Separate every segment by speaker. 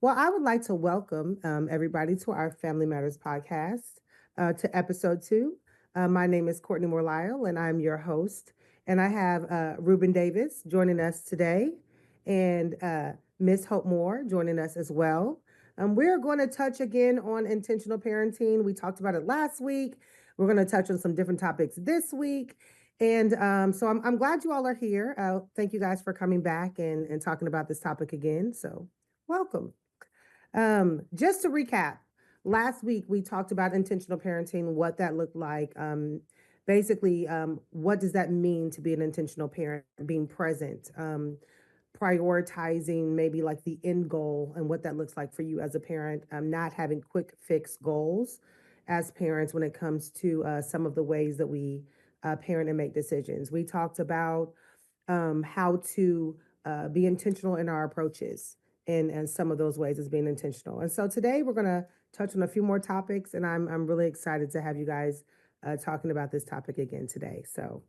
Speaker 1: Well, I would like to welcome everybody to our Family Matters podcast, to episode two. My name is Courtney Morlisle, and I'm your host. And I have Ruben Davis joining us today, and Miss Hope Moore joining us as well. We're going to touch again on intentional parenting. We talked about it last week. We're going to touch on some different topics this week. And so I'm glad you all are here. Thank you guys for coming back and talking about this topic again. So, welcome. Just to recap, last week we talked about intentional parenting, what that looked like. Basically, what does that mean to be an intentional parent, being present, prioritizing maybe like the end goal and what that looks like for you as a parent, not having quick fix goals as parents when it comes to some of the ways that we parent and make decisions. We talked about how to be intentional in our approaches and some of those ways as being intentional. And so today we're going to touch on a few more topics, and I'm really excited to have you guys talking about this topic again today. So,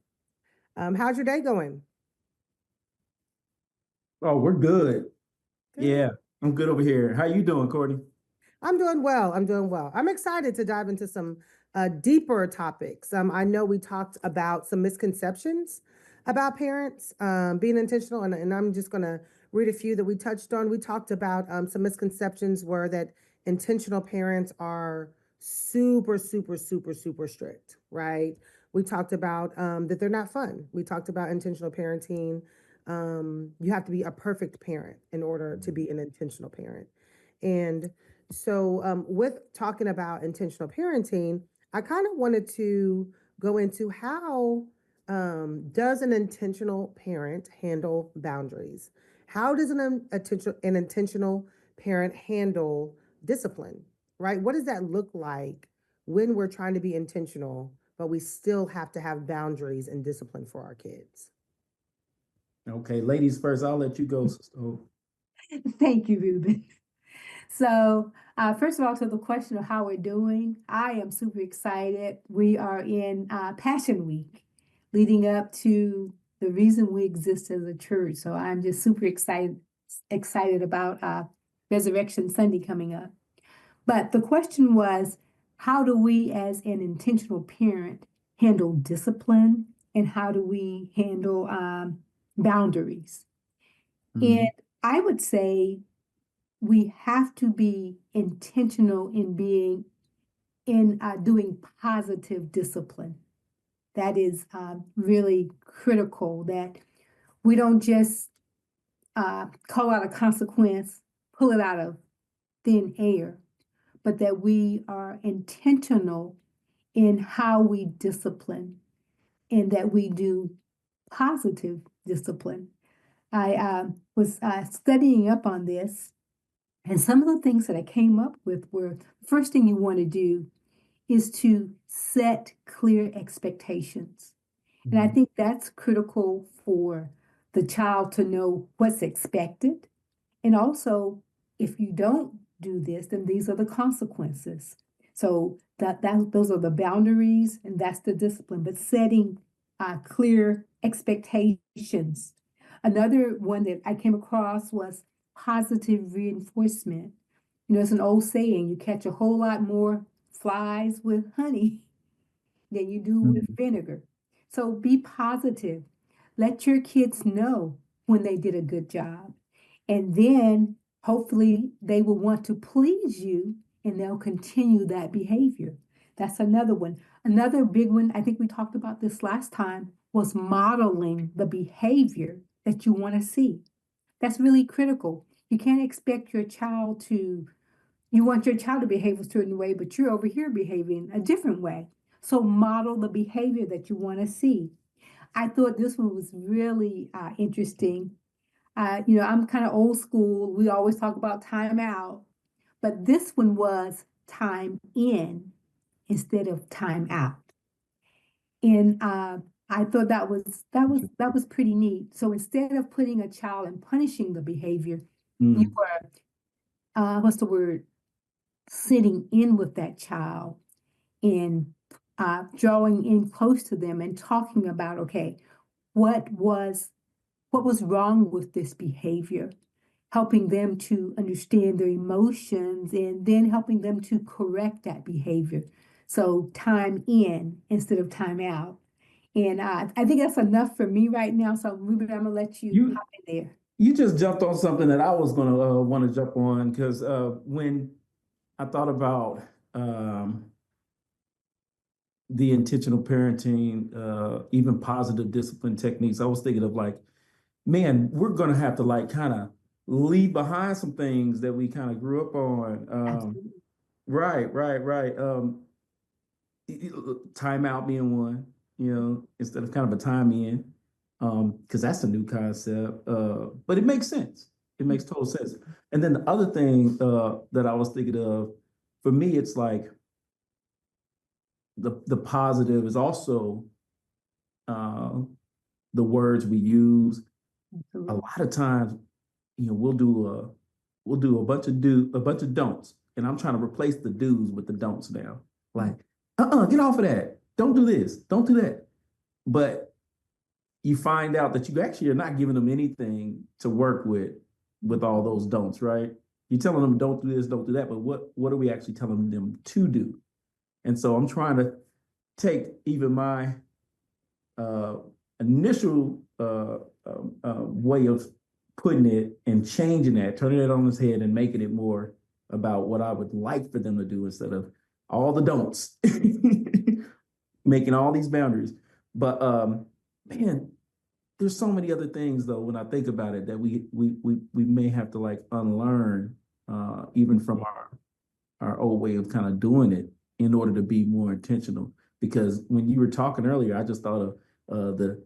Speaker 1: how's your day going?
Speaker 2: Oh, we're good.
Speaker 1: Good.
Speaker 2: Yeah, I'm good over here. How you doing, Courtney?
Speaker 1: I'm doing well. I'm doing well. I'm excited to dive into some deeper topics. I know we talked about some misconceptions about parents being intentional, and I'm just going to read a few that we touched on. We talked about some misconceptions were that intentional parents are super, super, super, super strict, right? We talked about that they're not fun. We talked about intentional parenting. You have to be a perfect parent in order to be an intentional parent. And so, with talking about intentional parenting, I kind of wanted to go into how does an intentional parent handle boundaries? How does an intentional parent handle discipline? Right? What does that look like when we're trying to be intentional, but we still have to have boundaries and discipline for our kids?
Speaker 2: Okay, ladies first. I'll let you go, Sister Hope.
Speaker 3: Thank you, Ruben. First of all, to the question of how we're doing, I am super excited. We are in Passion Week, leading up to the reason we exist as a church. So I'm just super excited about Resurrection Sunday coming up. But the question was, how do we, as an intentional parent, handle discipline, and how do we handle boundaries? And
Speaker 2: Mhm.
Speaker 3: I would say we have to be intentional in being in doing positive discipline. That is really critical. That we don't just call out a consequence, pull it out of thin air, but that we are intentional in how we discipline and that we do positive discipline. I was studying up on this. And some of the things that I came up with were the first thing you want to do is to set clear expectations. And I
Speaker 2: Mhm.
Speaker 3: think that's critical for the child to know what's expected. And also, if you don't do this, then these are the consequences. So those are the boundaries, and that's the discipline. But setting clear expectations. Another one that I came across was positive reinforcement. You know, it's an old saying: you catch a whole lot more flies with honey than you do with
Speaker 2: Mhm.
Speaker 3: vinegar. So be positive. Let your kids know when they did a good job. And then hopefully they will want to please you and they'll continue that behavior. That's another one. Another big one, I think we talked about this last time, was modeling the behavior that you want to see. That's really critical. You can't expect your child to you want your child to behave a certain way, but you're over here behaving a different way. So model the behavior that you want to see. I thought this one was really interesting. I'm kind of old school. We always talk about time out, but this one was time in instead of time out. And I thought that was pretty neat. So instead of putting a child and punishing the behavior, you
Speaker 2: Mhm.
Speaker 3: were what's the word? Sitting in with that child and drawing in close to them and talking about, okay, what was what was wrong with this behavior? helping them to understand their emotions and then helping them to correct that behavior. So time in instead of time out. And I think that's enough for me right now. So Ruben, I'm gonna let you
Speaker 2: You
Speaker 3: hop in there.
Speaker 2: you just jumped on something that I was gonna want to jump on because when I thought about the intentional parenting, even positive discipline techniques, I was thinking of like, man, we're gonna have to like kind of leave behind some things that we kind of grew up on.
Speaker 3: Absolutely.
Speaker 2: Right. Timeout being one, instead of kind of a time in, because that's a new concept. But it makes sense. It makes total sense. And then the other thing that I was thinking of, for me, it's like the positive is also uh, the words we use. A
Speaker 3: Absolutely.
Speaker 2: lot of times, we'll do a bunch of don'ts, and I'm trying to replace the do's with the don'ts now. Like, get off of that. Don't do this. Don't do that. But you find out that you actually are not giving them anything to work with all those don'ts, right? You're telling them don't do this, don't do that, but what are we actually telling them to do? And so I'm trying to take even my uh, initial way of putting it and changing that, turning it on its head and making it more about what I would like for them to do instead of all the don'ts, making all these boundaries. But man, there's so many other things though when I think about it that we may have to like unlearn even from our old way of kind of doing it in order to be more intentional. Because when you were talking earlier, I just thought of the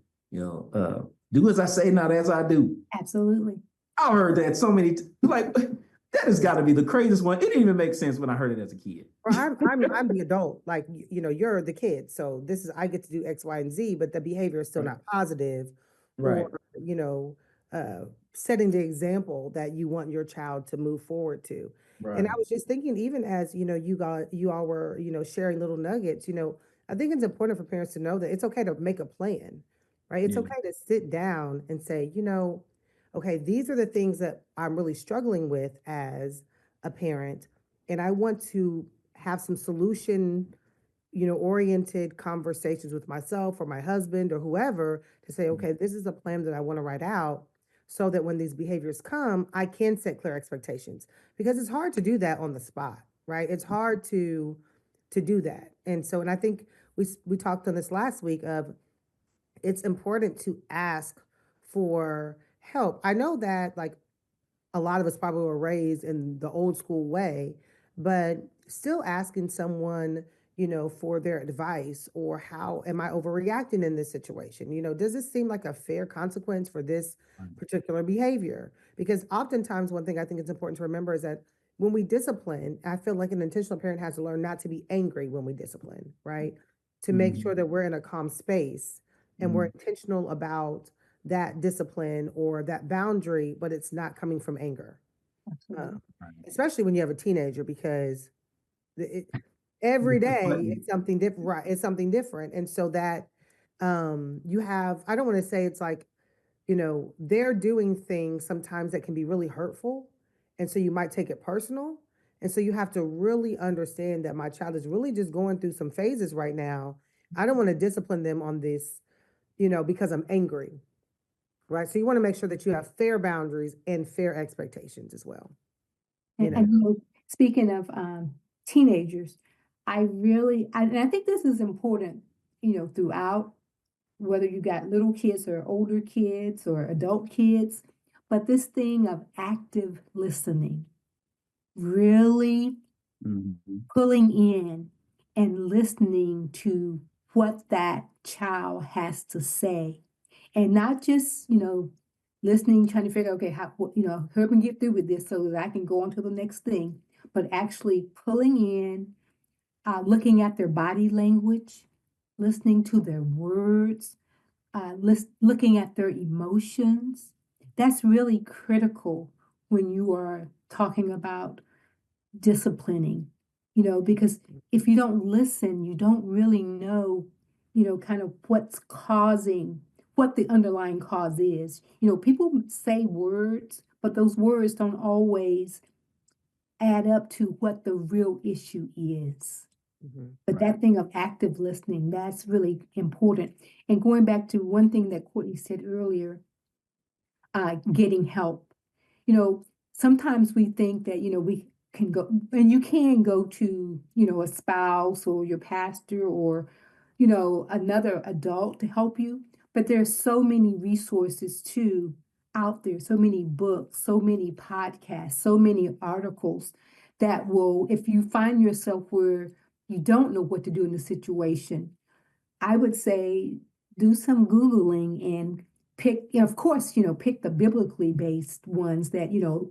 Speaker 2: do as I say, not as I do.
Speaker 3: Absolutely.
Speaker 2: I heard that so many like that has got to be the craziest one. It didn't even make sense when I heard it as a kid.
Speaker 1: Or I'm the adult, like you're the kid. So this is I get to do X, Y, and Z, but the behavior is still
Speaker 2: Right.
Speaker 1: not positive, or
Speaker 2: Right.
Speaker 1: you know, uh, setting the example that you want your child to move forward to. And I
Speaker 2: Right.
Speaker 1: was just thinking, even as you all were sharing little nuggets. I think it's important for parents to know that it's okay to make a plan, right? It's
Speaker 2: Yeah.
Speaker 1: okay to sit down and say, okay, these are the things that I'm really struggling with as a parent, and I want to have some solution, oriented conversations with myself or my husband or whoever to say, okay, this is a plan that I want to write out so that when these behaviors come, I can set clear expectations because it's hard to do that on the spot, right? It's hard to do that. And I think we talked on this last week of it's important to ask for help. I know that like a lot of us probably were raised in the old school way, but still asking someone, for their advice or how am I overreacting in this situation? Does this seem like a fair consequence for this particular behavior? Because oftentimes, one thing I think it's important to remember is that when we discipline, I feel like an intentional parent has to learn not to be angry when we discipline, right? To make sure
Speaker 2: Mhm.
Speaker 1: that we're in a calm space and we're
Speaker 2: Mhm.
Speaker 1: intentional about that discipline or that boundary, but it's not coming from anger.
Speaker 3: Absolutely.
Speaker 1: Um, Especially when you have a teenager, because it, every day
Speaker 2: Button.
Speaker 1: it's something different, right? It's something different. And so that you have, I don't want to say it's like, they're doing things sometimes that can be really hurtful. And so you might take it personal. And so you have to really understand that my child is really just going through some phases right now. I don't want to discipline them on this, because I'm angry. Right. So you want to make sure that you have fair boundaries and fair expectations as well. You know,
Speaker 3: Speaking of teenagers, and I think this is important, throughout, whether you got little kids or older kids or adult kids, but this thing of active listening, really
Speaker 2: Mhm.
Speaker 3: pulling in and listening to what that child has to say and not just, listening, trying to figure, okay, help me get through with this so that I can go on to the next thing, but actually pulling in, looking at their body language, listening to their words, looking at their emotions. That's really critical when you are talking about disciplining, because if you don't listen, you don't really know, kind of what the underlying cause is. People say words, but those words don't always add up to what the real issue is. But
Speaker 2: Right.
Speaker 3: that thing of active listening, that's really important. And going back to one thing that Courtney said earlier, getting help. You know, sometimes we think that, we can go, and you can go to, a spouse or your pastor or, another adult to help you. But there's so many resources too out there, so many books, so many podcasts, so many articles that will, if you find yourself where you don't know what to do in the situation, I would say do some Googling and pick, of course, pick the biblically based ones that,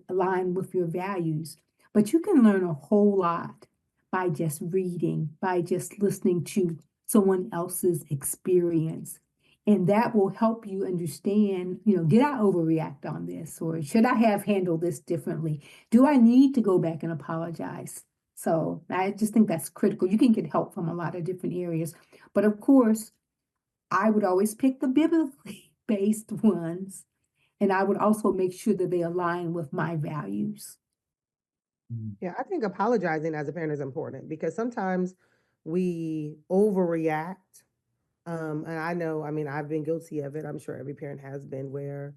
Speaker 3: align with your values. But you can learn a whole lot by just reading, by just listening to someone else's experience. And that will help you understand, did I overreact on this? Or should I have handled this differently? Do I need to go back and apologize? So I just think that's critical. You can get help from a lot of different areas. But of course, I would always pick the biblically based ones, and I would also make sure that they align with my values.
Speaker 1: Yeah, I think apologizing as a parent is important because sometimes we overreact. And I know, I mean, I've been guilty of it. I'm sure every parent has been where,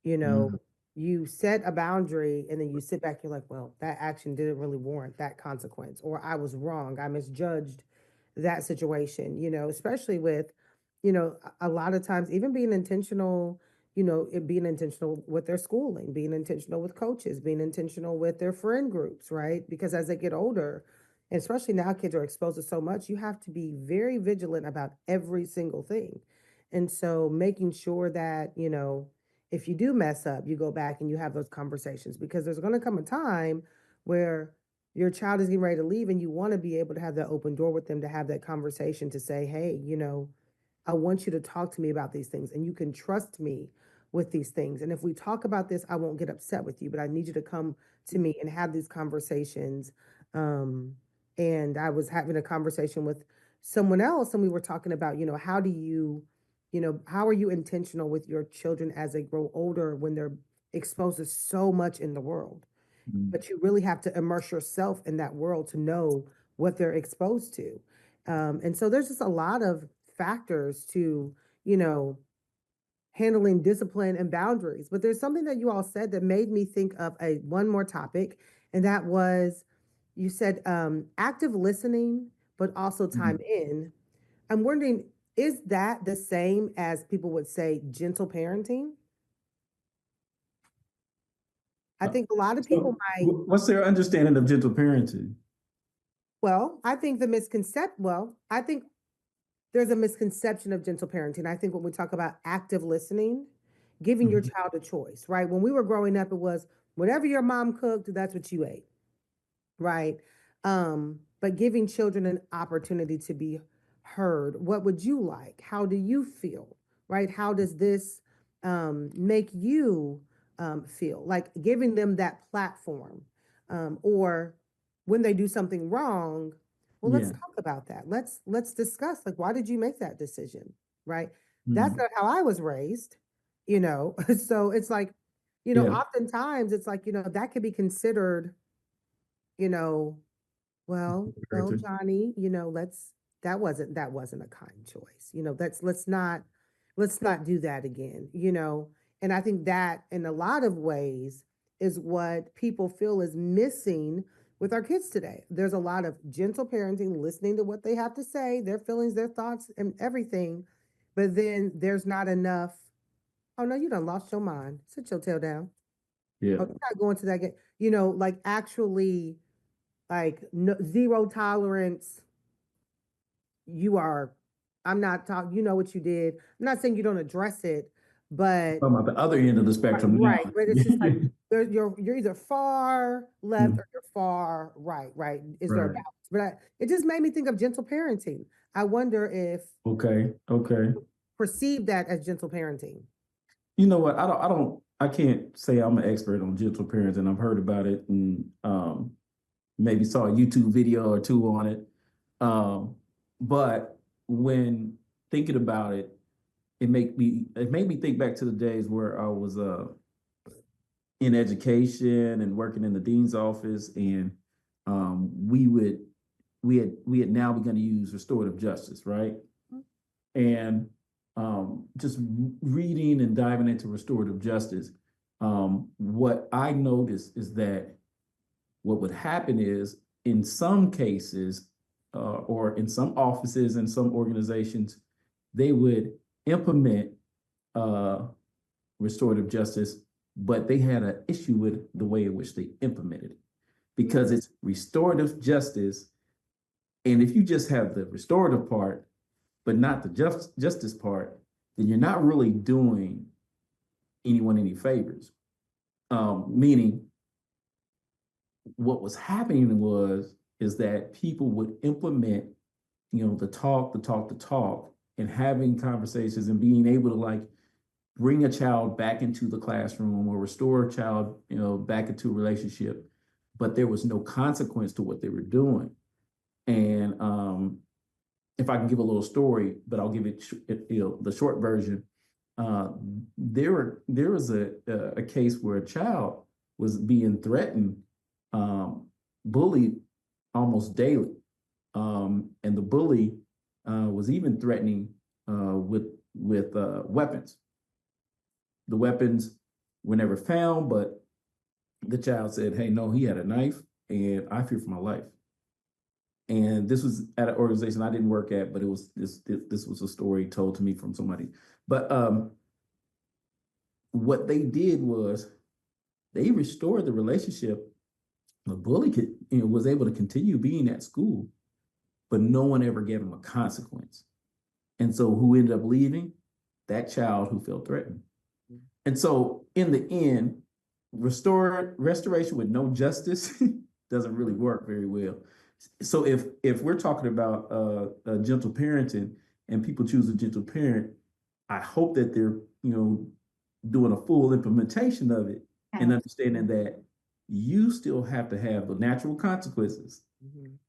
Speaker 1: you know,
Speaker 2: Mm.
Speaker 1: you set a boundary and then you sit back, you're like, well, that action didn't really warrant that consequence, or I was wrong. I misjudged that situation, especially with, a lot of times, even being intentional, it being intentional with their schooling, being intentional with coaches, being intentional with their friend groups, right? Because as they get older, and especially now kids are exposed to so much, you have to be very vigilant about every single thing. And so making sure that, if you do mess up, you go back and you have those conversations because there's going to come a time where your child is getting ready to leave and you want to be able to have that open door with them to have that conversation to say, hey, I want you to talk to me about these things and you can trust me with these things. And if we talk about this, I won't get upset with you, but I need you to come to me and have these conversations. And I was having a conversation with someone else and we were talking about, how do you, how are you intentional with your children as they grow older when they're exposed to so much in the world?
Speaker 2: Mm.
Speaker 1: But you really have to immerse yourself in that world to know what they're exposed to. And so there's just a lot of factors to, you know, handling discipline and boundaries. But there's something that you all said that made me think of a one more topic, and that was you said active listening, but also time
Speaker 2: Mm.
Speaker 1: in. I'm wondering, is that the same as people would say gentle parenting? I
Speaker 2: Uh,
Speaker 1: think a lot of people
Speaker 2: So,
Speaker 1: might.
Speaker 2: what's their understanding of gentle parenting?
Speaker 1: Well, I think the misconception, well, I think there's a misconception of gentle parenting. I think when we talk about active listening, giving your
Speaker 2: Mhm.
Speaker 1: child a choice, right? When we were growing up, it was whatever your mom cooked, that's what you ate, right? But giving children an opportunity to be heard. What would you like? How do you feel? Right? How does this make you feel? Like giving them that platform. Or when they do something wrong, well, let's
Speaker 2: Yeah.
Speaker 1: talk about that. Let's discuss. Like, why did you make that decision? Right? That's
Speaker 2: Mm.
Speaker 1: not how I was raised, so it's like,
Speaker 2: Yeah.
Speaker 1: oftentimes it's like, that could be considered, you know, well,
Speaker 2: Parenting.
Speaker 1: Johnny, that wasn't a kind choice. Let's not do that again. And I think that in a lot of ways is what people feel is missing with our kids today. There's a lot of gentle parenting, listening to what they have to say, their feelings, their thoughts, and everything. But then there's not enough, oh no, you done lost your mind. Sit your tail down.
Speaker 2: Yeah.
Speaker 1: Oh, you're not going to that game. Like actually like no, zero tolerance. You are, I'm not talking, you know what you did. I'm not saying you don't address it, but
Speaker 2: Talking about the other end of the
Speaker 1: right,
Speaker 2: spectrum
Speaker 1: right.
Speaker 2: now.
Speaker 1: But it's just like you're either far left
Speaker 2: Mm.
Speaker 1: or you're far right, right? Is there a
Speaker 2: Right.
Speaker 1: balance? But it just made me think of gentle parenting. I wonder if
Speaker 2: Okay. Okay.
Speaker 1: perceive that as gentle parenting.
Speaker 2: You know what? I can't say I'm an expert on gentle parenting. I've heard about it and maybe saw a YouTube video or two on it. Um, but when thinking about it, it made me think back to the days where I was in education and working in the dean's office, and we had now begun to use restorative justice, right? And just reading and diving into restorative justice, what I noticed is that what would happen is in some cases, or in some offices and some organizations, they would implement restorative justice, but they had an issue with the way in which they implemented it because it's restorative justice. And if you just have the restorative part, but not the justice part, then you're not really doing anyone any favors. Meaning, what was happening is that people would implement, the talk, and having conversations and being able to like bring a child back into the classroom or restore a child, back into a relationship, but there was no consequence to what they were doing. And if I can give a little story, but I'll give it, the short version. There was a case where a child was being threatened, bullied almost daily, and the bully was even threatening with weapons. The weapons were never found, but the child said, "Hey, no, he had a knife, and I fear for my life." And this was at an organization I didn't work at, but it was this was a story told to me from somebody. But what they did was they restored the relationship. The bully was able to continue being at school, but no one ever gave him a consequence. And so who ended up leaving? That child who felt threatened. And so in the end, restoration with no justice doesn't really work very well. So if we're talking about gentle parenting and people choose a gentle parent, I hope that they're doing a full implementation of it and understanding that you still have to have the natural consequences,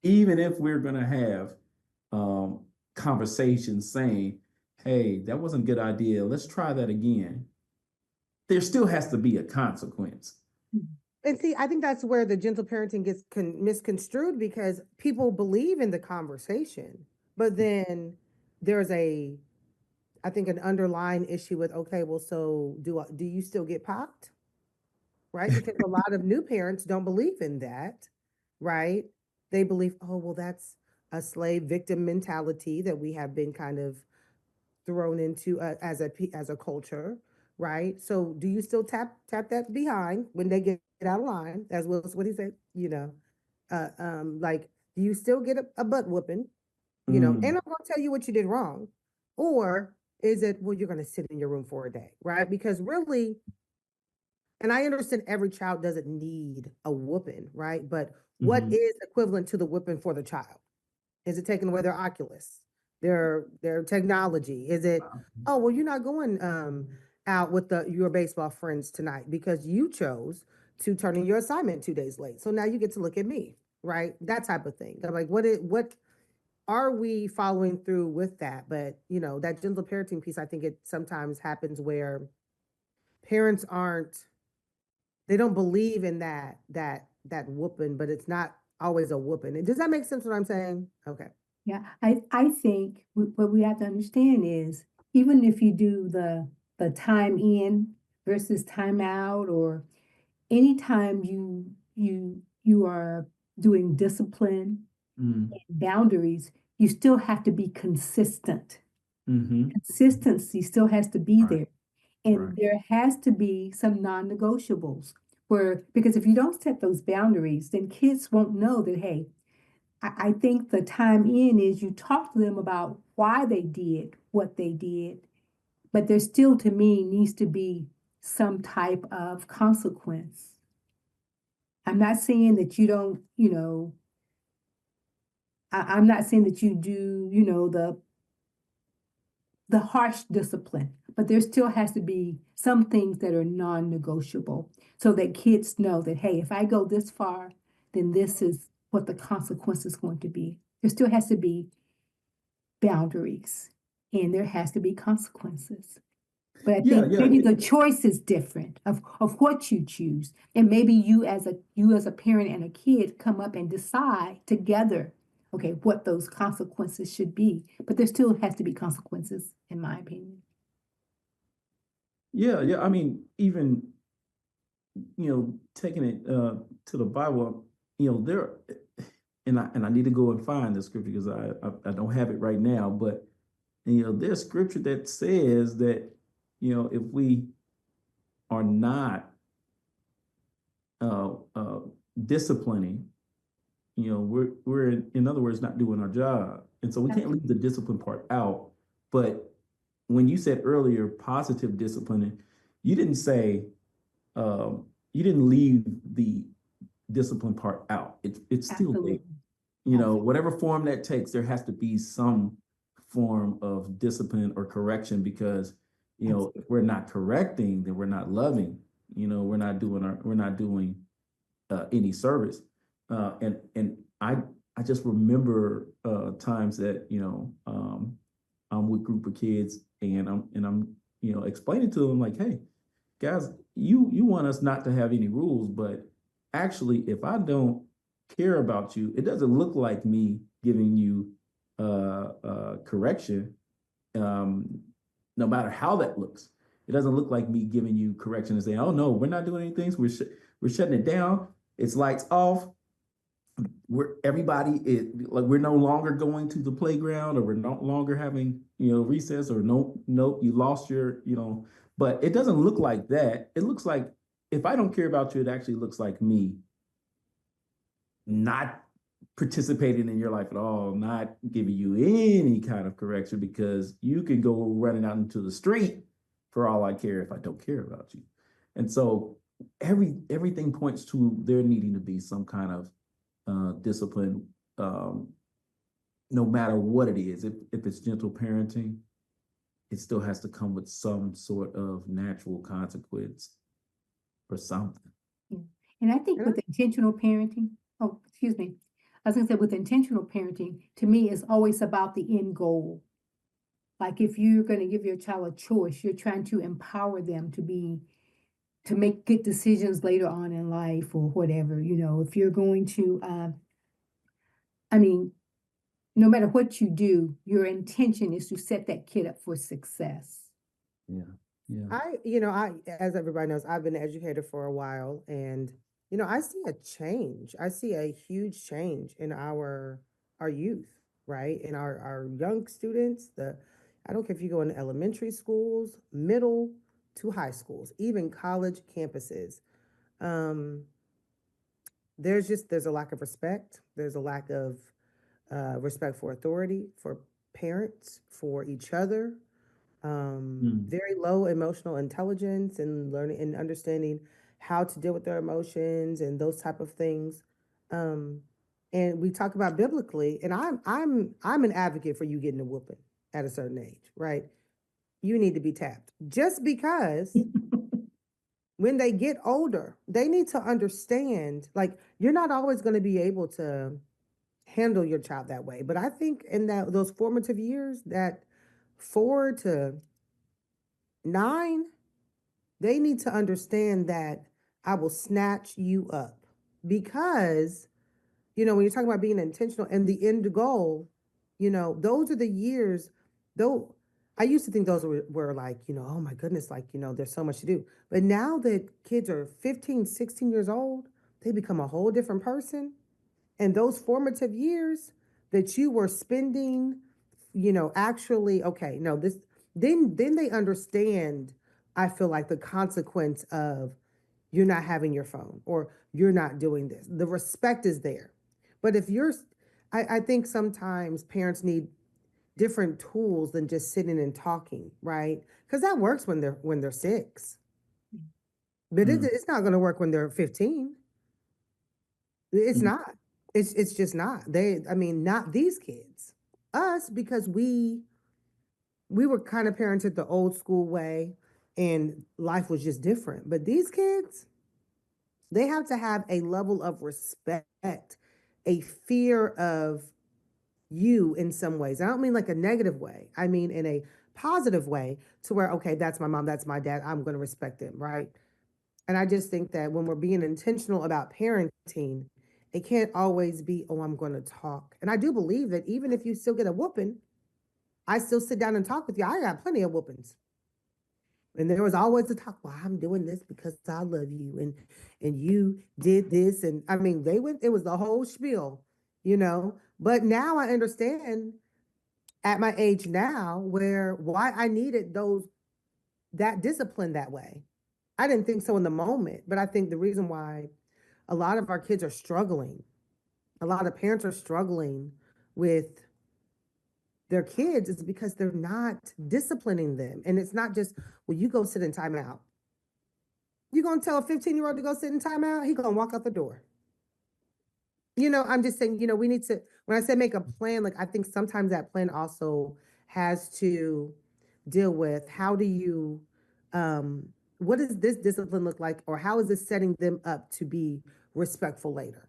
Speaker 2: even if we're going to have conversations saying, "Hey, that wasn't a good idea. Let's try that again." There still has to be a consequence.
Speaker 1: And see, I think that's where the gentle parenting gets misconstrued because people believe in the conversation, but then there's I think an underlying issue with, okay, well, so do you still get popped? Right? Because a lot of new parents don't believe in that, right? They believe, oh, well, that's a slave victim mentality that we have been kind of thrown into as a culture, right? So do you still tap that behind when they get out of line, as well as what he said, like, do you still get a butt whooping, and I'm going to tell you what you did wrong, or is it, well, you're going to sit in your room for a day, right? Because really, and I understand every child doesn't need a whooping, right? But what is equivalent to the whooping for the child? Is it taking away their Oculus, their technology? Is it, oh, well, you're not going out with your baseball friends tonight because you chose to turn in your assignment 2 days late. So now you get to look at me, right? That type of thing. I'm like, what are we following through with that? But that gentle parenting piece, I think it sometimes happens where parents they don't believe in that whooping, but it's not always a whooping. Does that make sense what I'm saying? Okay.
Speaker 3: Yeah, I think what we have to understand is even if you do the time in versus time out, or anytime you are doing discipline and boundaries, you still have to be consistent. Consistency still has to be there. And there has to be some non-negotiables because if you don't set those boundaries, then kids won't know that, hey, I think the time in is you talk to them about why they did what they did, but there still, to me, needs to be some type of consequence. I'm not saying that you don't, I'm not saying that you do, the harsh discipline, but there still has to be some things that are non-negotiable so that kids know that, hey, if I go this far, then this is what the consequence is going to be. There still has to be boundaries and there has to be consequences. But I
Speaker 2: Yeah,
Speaker 3: think
Speaker 2: yeah.
Speaker 3: maybe the choice is different of what you choose. And maybe you as a parent and a kid come up and decide together, okay, what those consequences should be. But there still has to be consequences, in my opinion.
Speaker 2: Yeah, yeah. I mean, even taking it to the Bible, there, and I need to go and find the scripture because I don't have it right now, but there's scripture that says that if we are not uh, uh, disciplining, we're in other words not doing our job, and so we can't leave the discipline part out. But when you said earlier positive disciplining, you didn't say you didn't leave the discipline part out. It's still there.
Speaker 3: Absolutely. Absolutely.
Speaker 2: Whatever form that takes, there has to be some form of discipline or correction because if
Speaker 3: Absolutely.
Speaker 2: we're not correcting, then we're not loving. We're not doing any service. And I just remember times that I'm with a group of kids and I'm explaining to them like, hey guys, you want us not to have any rules, but actually, if I don't care about you, it doesn't look like me giving you correction, um, no matter how that looks. It doesn't look like me giving you correction and saying, "Oh no, we're not doing anything. So we're shutting it down. It's lights off. Everybody is like we're no longer going to the playground or we're no longer having recess or no you lost your but it doesn't look like that. It looks like if I don't care about you, it actually looks like me not participating in your life at all, not giving you any kind of correction because you can go running out into the street for all I care if I don't care about you. And so everything points to there needing to be some kind of discipline, no matter what it is. If it's gentle parenting, it still has to come with some sort of natural consequence or something.
Speaker 3: Yeah. And I think
Speaker 1: And
Speaker 3: with intentional parenting, oh, excuse me. I was gonna say with intentional parenting, to me, it's always about the end goal. Like if you're gonna give your child a choice, you're trying to empower them to make good decisions later on in life or whatever. If you're going to, I mean, no matter what you do, your intention is to set that kid up for success.
Speaker 2: Yeah, yeah.
Speaker 1: as everybody knows, I've been an educator for a while, and I see a change. I see a huge change in our youth, right? In our young students. I don't care if you go in elementary schools, middle to high schools, even college campuses. Um, there's a lack of respect. There's a lack of respect for authority, for parents, for each other,
Speaker 2: Mm,
Speaker 1: very low emotional intelligence and learning and understanding how to deal with their emotions and those type of things. Um, and we talk about biblically, and I'm an advocate for you getting a whooping at a certain age, right? You need to be tapped just because when they get older, they need to understand like you're not always going to be able to handle your child that way. But I think in those formative years, that 4 to 9, they need to understand that I will snatch you up because, when you're talking about being intentional and the end goal, those are the years, though. I used to think those were like, oh my goodness, like, there's so much to do. But now that kids are 15, 16 years old, they become a whole different person. And those formative years that you were spending, actually, okay, no, then they understand, I feel like the consequence of you're not having your phone or you're not doing this. The respect is there. But if I think sometimes parents need different tools than just sitting and talking, right? Because that works when they're 6, but
Speaker 2: mm,
Speaker 1: it's not going to work when they're 15. It's
Speaker 2: mm.
Speaker 1: not. It's just not. I mean, not these kids. Us, because we were kind of parented the old school way and life was just different. But these kids, they have to have a level of respect, a fear of you in some ways. I don't mean like a negative way. I mean in a positive way to where, okay, that's my mom, that's my dad, I'm going to respect them, right? And I just think that when we're being intentional about parenting, it can't always be, oh, I'm going to talk. And I do believe that even if you still get a whooping, I still sit down and talk with you. I got plenty of whoopings. And there was always a talk, well, I'm doing this because I love you and you did this. And I mean, it was the whole spiel, you know. But now I understand at my age now where why I needed that discipline that way. I didn't think so in the moment, but I think the reason why a lot of our kids are struggling, a lot of parents are struggling with their kids is because they're not disciplining them. And it's not just, well, you go sit in timeout. You're gonna tell a 15-year-old to go sit in timeout, he's gonna walk out the door. You know, I'm just saying, you know, we need to, when I say make a plan, like I think sometimes that plan also has to deal with how do you what does this discipline look like, or how is this setting them up to be respectful later?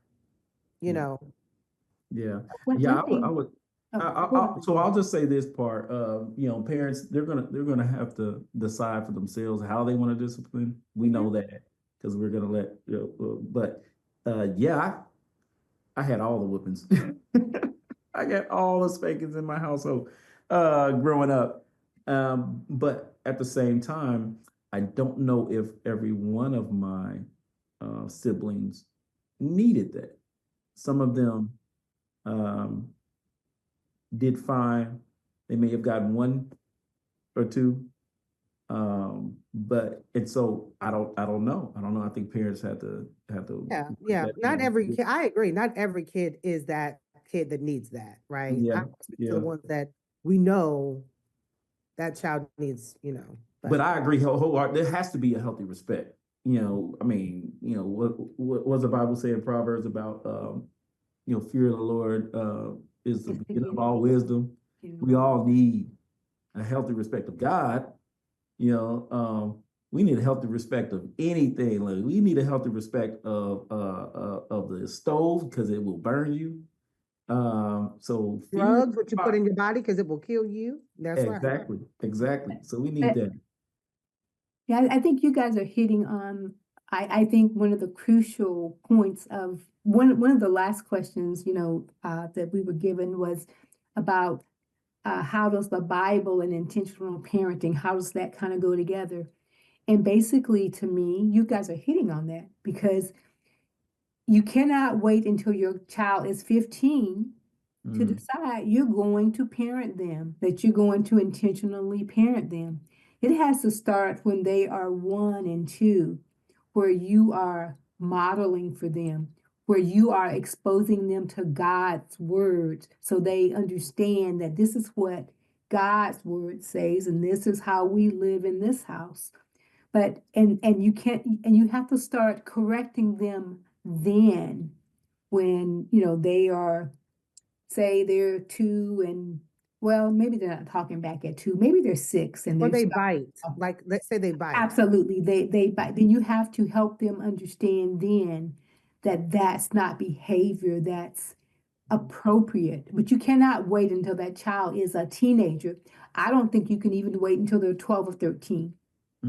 Speaker 1: You
Speaker 2: Yeah.
Speaker 1: know,
Speaker 2: Yeah.
Speaker 3: One,
Speaker 2: Yeah.
Speaker 3: one
Speaker 2: I
Speaker 3: thing.
Speaker 2: would.
Speaker 3: Oh, go ahead.
Speaker 2: So I'll just say this part. You know, parents they're gonna have to decide for themselves how they want to discipline. We know that because we're gonna let. But yeah, I had all the whoopings. I got all the spankings in my household growing up. But at the same time, I don't know if every one of my siblings needed that. Some of them um, did fine. They may have gotten one or two, but and so I don't know. I don't know. I think parents have to
Speaker 1: yeah,
Speaker 2: put
Speaker 1: yeah.
Speaker 2: that
Speaker 1: Not
Speaker 2: in.
Speaker 1: every kid, I agree. Not every kid is that kid that needs that, right? I
Speaker 2: Yeah,
Speaker 1: speak to the
Speaker 2: yeah.
Speaker 1: ones that we know that child needs, you know,
Speaker 2: But
Speaker 1: but
Speaker 2: I agree wholeheartedly. There has to be a healthy respect. You know, I mean, you know, what does the Bible say in Proverbs about you know, fear of the Lord is the
Speaker 3: It's
Speaker 2: beginning of
Speaker 3: beginning.
Speaker 2: all wisdom.
Speaker 3: You
Speaker 2: We
Speaker 3: know.
Speaker 2: all need a healthy respect of God. You know, we need a healthy respect of anything. Like we need a healthy respect of the stove because it will burn you. So fear,
Speaker 1: drugs, what you put in your body because it will kill you. That's right.
Speaker 2: exactly, exactly. So we need
Speaker 3: But
Speaker 2: that.
Speaker 3: yeah, I think you guys are hitting on, I think one of the crucial points of one of the last questions, that we were given was about how does the Bible and intentional parenting, how does that kind of go together? And basically, to me, you guys are hitting on that because you cannot wait until your child is 15 to
Speaker 2: Mm,
Speaker 3: decide you're going to parent them, that you're going to intentionally parent them. It has to start when they are 1 and 2, where you are modeling for them, where you are exposing them to God's words so they understand that this is what God's word says and this is how we live in this house. But and you can't, and you have to start correcting them then when they are, say they're 2 and, well, maybe they're not talking back at 2, maybe they're 6 and
Speaker 1: Or
Speaker 3: they're
Speaker 1: they
Speaker 3: stuck.
Speaker 1: bite. Like let's say they bite.
Speaker 3: Absolutely, they bite. Then you have to help them understand then that that's not behavior that's appropriate. But you cannot wait until that child is a teenager. I don't think you can even wait until they're 12 or 13.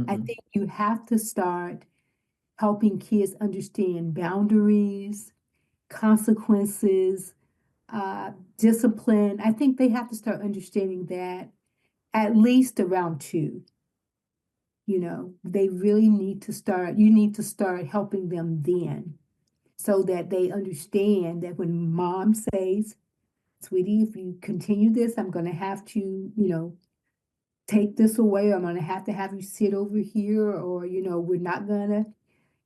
Speaker 3: I
Speaker 2: mm-mm.
Speaker 3: think you have to start helping kids understand boundaries, consequences, discipline. I think they have to start understanding that at least around 2. They really need to start, you need to start helping them then so that they understand that when mom says, sweetie, if you continue this, I'm going to have to, take this away. I'm going to have you sit over here, or, we're not going to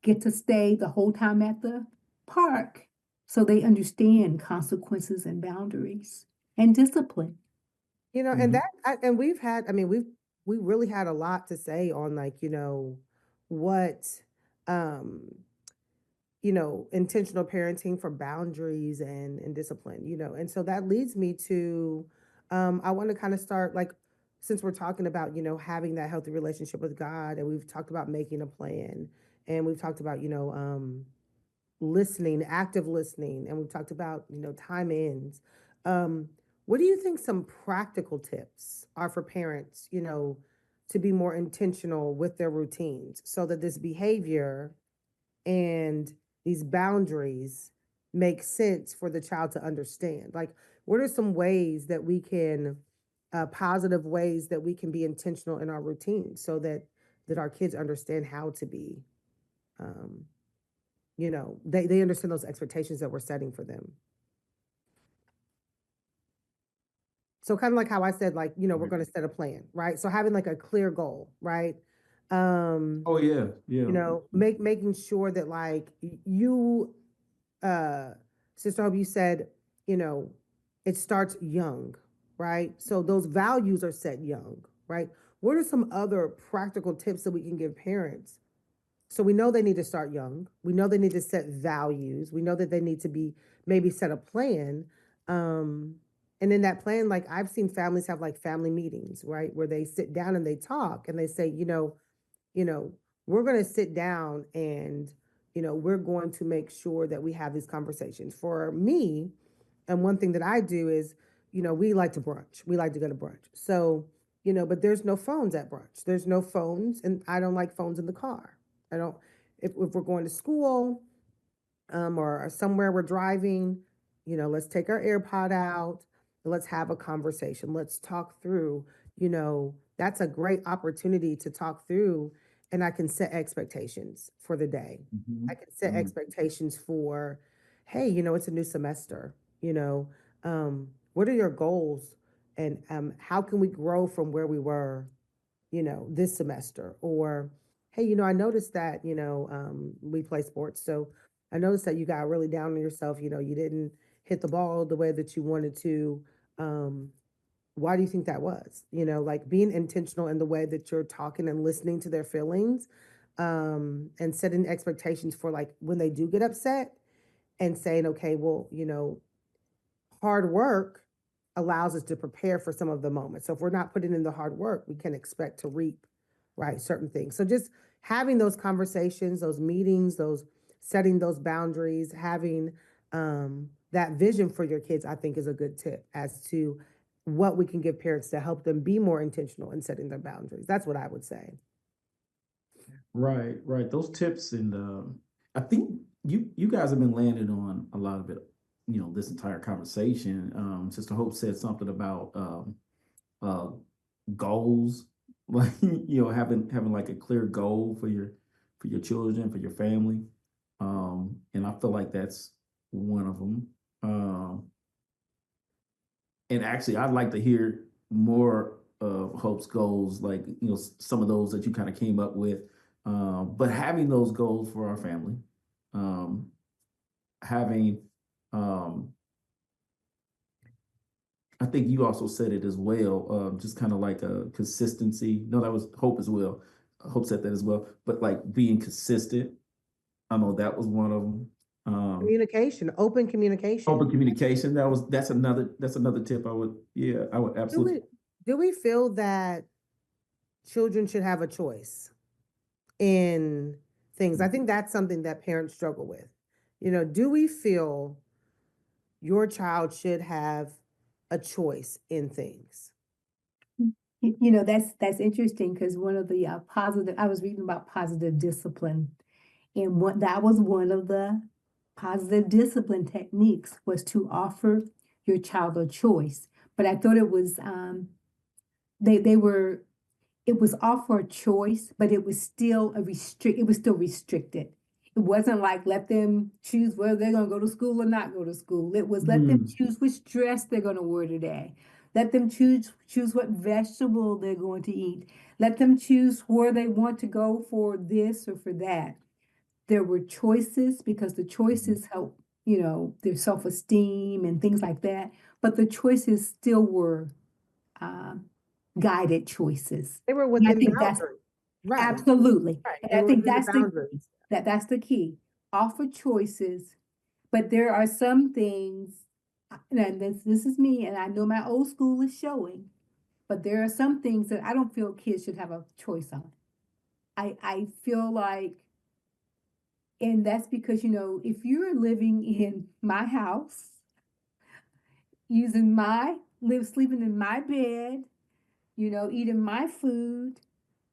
Speaker 3: get to stay the whole time at the park. So they understand consequences and boundaries and discipline.
Speaker 1: You know, and
Speaker 2: Mhm.
Speaker 1: and we've had, I mean, we really had a lot to say on like, what um intentional parenting for boundaries and discipline, and so that leads me to I want to kind of start like, since we're talking about, having that healthy relationship with God, and we've talked about making a plan, and we've talked about, listening, active listening, and we've talked about, time ins. Um, what do you think some practical tips are for parents, to be more intentional with their routines so that this behavior and these boundaries make sense for the child to understand? Like, what are some ways that we can, positive ways that we can be intentional in our routine so that our kids understand how to be, um, they understand those expectations that we're setting for them. So kind of like how I said, like, we're
Speaker 2: Right.
Speaker 1: going to set a plan, right? So having like a clear goal, right? Um,
Speaker 2: Oh yeah, yeah.
Speaker 1: making sure that like you, uh, Sister Hope, you said, you know, it starts young, right? So those values are set young, right? What are some other practical tips that we can give parents? So we know they need to start young. We know they need to set values. We know that they need to be maybe set a plan. Um, and in that plan, like I've seen families have like family meetings, right? Where they sit down and they talk and they say, you know, we're going to sit down and, we're going to make sure that we have these conversations. For me, and one thing that I do is, we like to brunch. We like to go to brunch. So, but there's no phones at brunch. There's no phones, and I don't like phones in the car. I don't, if we're going to school, or somewhere we're driving, let's take our AirPod out, let's have a conversation. Let's talk through, that's a great opportunity to talk through, and I can set expectations for the day. I
Speaker 2: Mhm.
Speaker 1: can set
Speaker 2: Mhm.
Speaker 1: expectations for, hey, it's a new semester, what are your goals, and how can we grow from where we were, this semester? Or, hey, I noticed that, we play sports. So I noticed that you got really down on yourself. You didn't hit the ball the way that you wanted to. Um, why do you think that was? Like being intentional in the way that you're talking and listening to their feelings, and setting expectations for like when they do get upset and saying, okay, well, hard work allows us to prepare for some of the moments. So if we're not putting in the hard work, we can expect to reap, right, certain things. So just having those conversations, those meetings, those setting those boundaries, having that vision for your kids, I think is a good tip as to what we can give parents to help them be more intentional in setting their boundaries. That's what I would say.
Speaker 2: Right, right. Those tips and I think you guys have been landing on a lot of it, this entire conversation. Sister Hope said something about uh goals, like having like a clear goal for your children, for your family. And I feel like that's one of them. And actually, I'd like to hear more of Hope's goals, like some of those that you kind of came up with. But having those goals for our family, um, having, um, I think you also said it as well, just kind of like a consistency. No, that was Hope as well. Hope said that as well. But like being consistent, I know that was one of them.
Speaker 1: Communication, open
Speaker 2: Open
Speaker 1: communication.
Speaker 2: communication. That's another tip. I would
Speaker 1: Do
Speaker 2: absolutely.
Speaker 1: we do we feel that children should have a choice in things? I think that's something that parents struggle with. Do we feel your child should have a choice in things?
Speaker 3: That's interesting because one of the positive, I was reading about positive discipline, and what that was one of the positive discipline techniques was to offer your child a choice. But I thought it was they were it was offer a choice, but it was still it was still restricted. It wasn't like let them choose whether they're gonna go to school or not go to school. It was let them
Speaker 2: Mm,
Speaker 3: choose which dress they're gonna wear today. Let them choose what vegetable they're going to eat. Let them choose where they want to go for this or for that. There were choices because the choices help, their self-esteem and things like that. But the choices still were um, guided choices.
Speaker 1: They were
Speaker 3: And I
Speaker 1: within
Speaker 3: think that's
Speaker 1: boundaries. Right.
Speaker 3: absolutely,
Speaker 1: Right.
Speaker 3: and
Speaker 1: They
Speaker 3: I
Speaker 1: were
Speaker 3: think
Speaker 1: within the
Speaker 3: that's
Speaker 1: boundaries.
Speaker 3: that's the key. Offer choices, but there are some things, and this is me, and I know my old school is showing, but there are some things that I don't feel kids should have a choice on. I feel like, and that's because, if you're living in my house, using my sleeping in my bed, eating my food,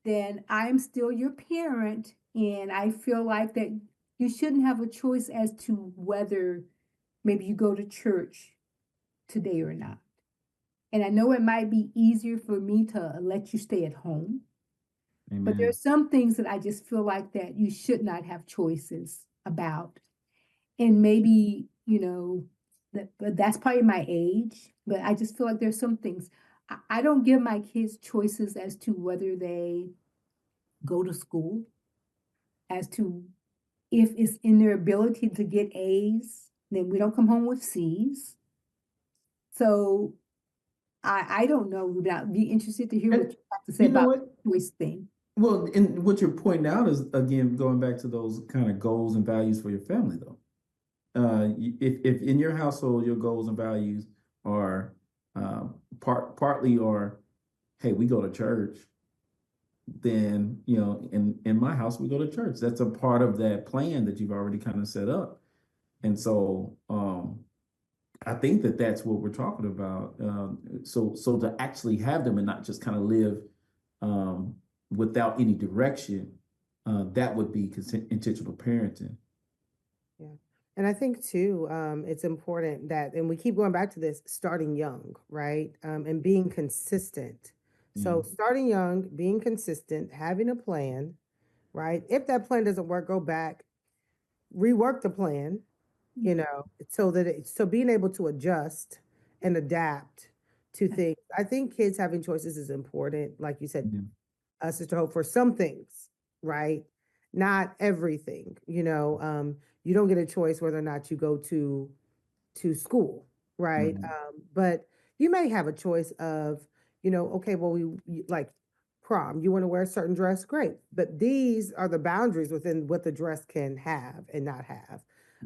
Speaker 3: then I'm still your parent. And I feel like that you shouldn't have a choice as to whether maybe you go to church today or not. And I know it might be easier for me to let you stay at home, but there are
Speaker 2: Amen.
Speaker 3: some things that I just feel like that you should not have choices about. And maybe, but that's probably my age, but I just feel like there's some things I don't give my kids choices as to whether they go to school, as to if it's in their ability to get A's, then we don't come home with C's. So I don't know. Would be interested to hear what
Speaker 2: And
Speaker 3: you have to say
Speaker 2: you know
Speaker 3: about
Speaker 2: what?
Speaker 3: the choice thing.
Speaker 2: Well, and what you're pointing out is again going back to those kind of goals and values for your family, though. If in your household your goals and values are partly or hey, we go to church, then in my house we go to church. That's a part of that plan that you've already kind of set up. And so I think that that's what we're talking about. So to actually have them and not just kind of live without any direction, that would be intentional parenting.
Speaker 1: Yeah. And I think too, it's important that, and we keep going back to this, starting young, right? And being consistent.
Speaker 2: Yeah.
Speaker 1: So starting young, being consistent, having a plan, right? If that plan doesn't work, go back, rework the plan, so being able to adjust and adapt to things. I think kids having choices is important. Like you said,
Speaker 2: Yeah.
Speaker 1: Sister Hope, for some things, right? Not everything. You don't get a choice whether or not you go to school, right?
Speaker 2: Mhm.
Speaker 1: But you may have a choice of, okay, well, like prom, you want to wear a certain dress, great. But these are the boundaries within what the dress can have and not have,